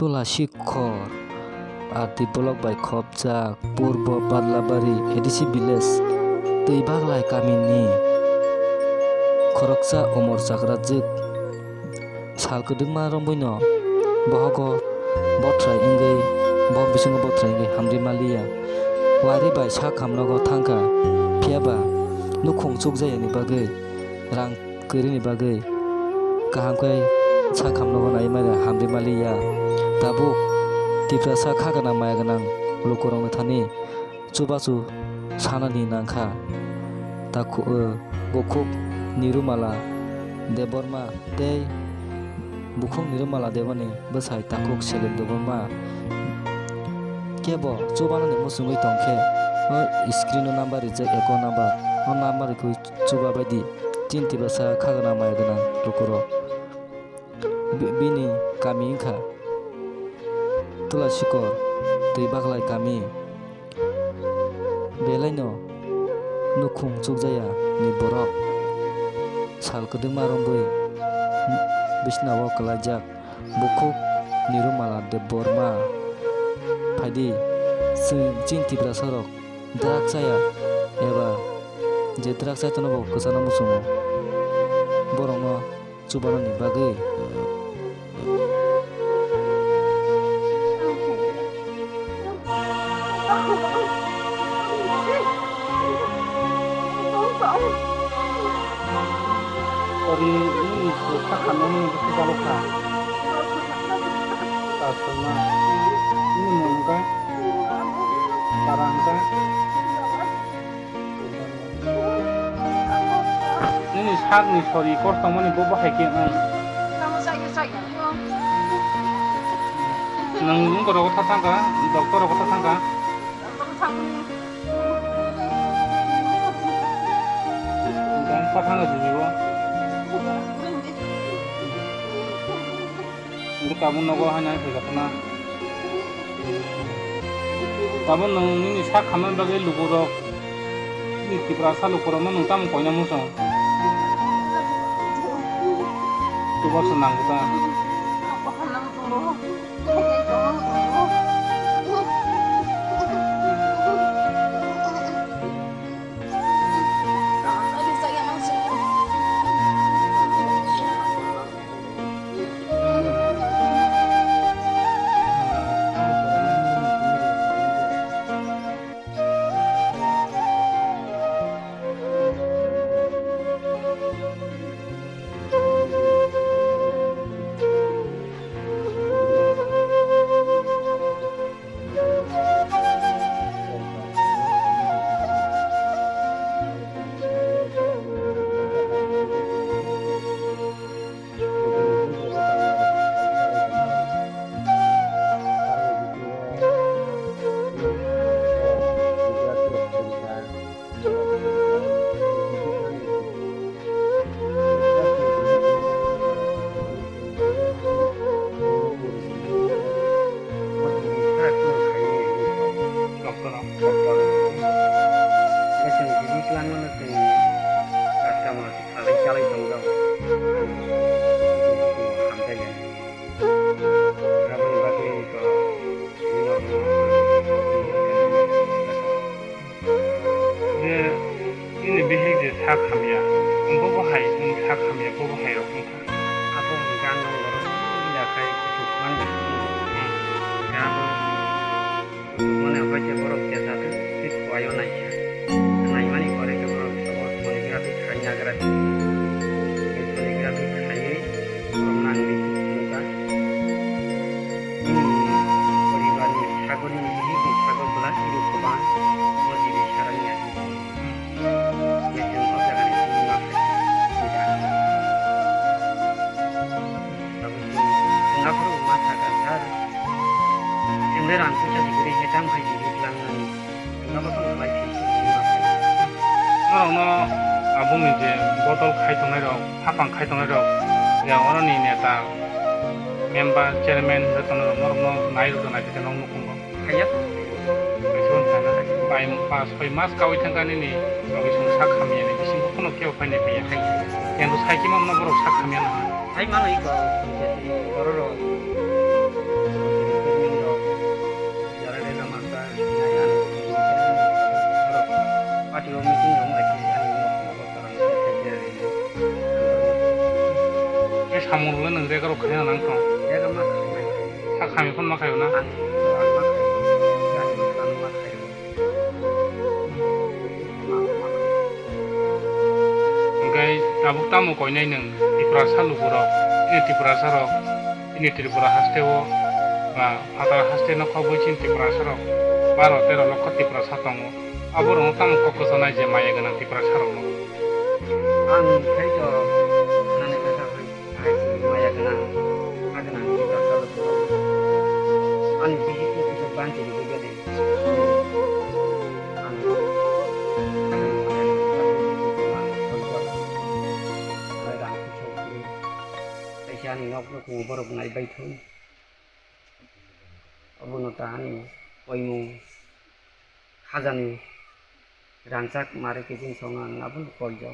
Tola Shikhor Ati Bolok by Khopjak Purbo Badlabari Edisi Village Tui Baglai Kamini Khoroksa Omor Sakrajik Salkudungma Romboino Bohogo Botrai Ingei Bok Bisungo Botrai Ingei Hamri Malia Wari by Sak Hamnogo Tangka Piaba Nukhong Chukjayani Bagai Rang Kirini Bagai Kahangkai Sak Hamnogo Naimara Hamri Malia Tabuk Tipra Sak Hagana Mayaganang Lukorong Thani Chubasu Sanani Nangka Taku Bokuk Nirumala Deborma Tei Bukhung Nirumala Devani Basai Takuk Selim Deborma Kebo Chubanani Musungui Tongke Screen number is Echo number on number Chuba Badi Tinti Basa Kagana Mayaganang Lukoro Bini Kami Inka Tola Shikhor Tui Baglai Kami Belaino Nukhung Chukjaya Ni Borok Salkudungma Romboi Bisnawo Kalajak Bukuk Nirumala Deborma Padi Cinti Brasarok Draksaya Eba Je Draksaya Tonobo Kusana Musumo Borongno Chubanani Bagai Ori ini susah karena ini mesti kalau kan, karena ini mungkin karangka ini sak nih sorry kor teman ibu bahaya kayaknya. Nang kau rokok tangga, dokter rokok tangga. Dan patang aja juga. Untuk kamu nogo hanya berkata, kamu nang ini sak kaman bagai lukurok, ini tiprasa lukurok nang tamu konya musong. Coba senang kita. Ini behavior sak hamya, bobo hai, sak hamya bobo hai rokong. Apa mungkin orang tidak kayak ketujuan kamu mana apa je borok jasa tu, itu ayo naik. Naik mana korek borok semua grafik hanya grafik. Itu grafik hanya orang di muka. Periban sagon ini sagon belas hidup keban, masih bicaranya. Ran tu jadi kiri hitam hai jadi bilang nama tu mai sih no abung ni je botol khai tongai rok hapang khai tongai rok ya orang ni neta member chairman retono no nai ro nai te nong nukum kaya beson sana pai pas pai mas kau itangkan ini kau isun sak kami ni bisin kono keo pai ne pe ya kai yang tu sai ki mam no bro sak kami na hai mana iko jadi ro jaga ro khaya nang tong jaga mak sak khami kon makayo na ang mak gani kan mak ngai tabuk tamu ko nai nang Tripura salu boro ini Tripura saro ini Tripura hasteo ba fatar haste no ko bochin Tripura saro 12-13 লক্ষ Tripura satongo abor no tamu ko ko sonai je maya gana Tripura saro no ang kaito nane kata ai maya kana agana kita salu an bihi ko bisa bantu di gede an ni nok no ku borok nai bai thun abono tani oimu khajani rancak mare kijing songa ngabul koljo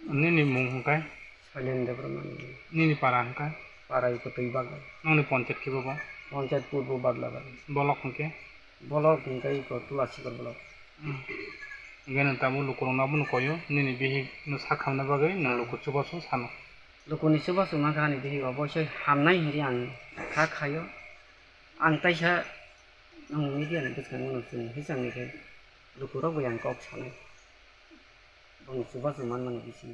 ini mung kai salen de brahman ini paran kai parai ko tei bag nong ni ponchet ki baba panchayat পূর্ব বাগলা bolok ke বলক kai ko tuasi ko bolok gana tamu lukurong na bunu koyo ini bihi no sakham na bagai na lukur chuba so sano lokoni soba soma gani dehi obosoi hamnai hiri ang kha khayo ang taisa nong media na biskan ngono sun hisang ni kai lukuro bo yang kok sanai bang soba soma man bisi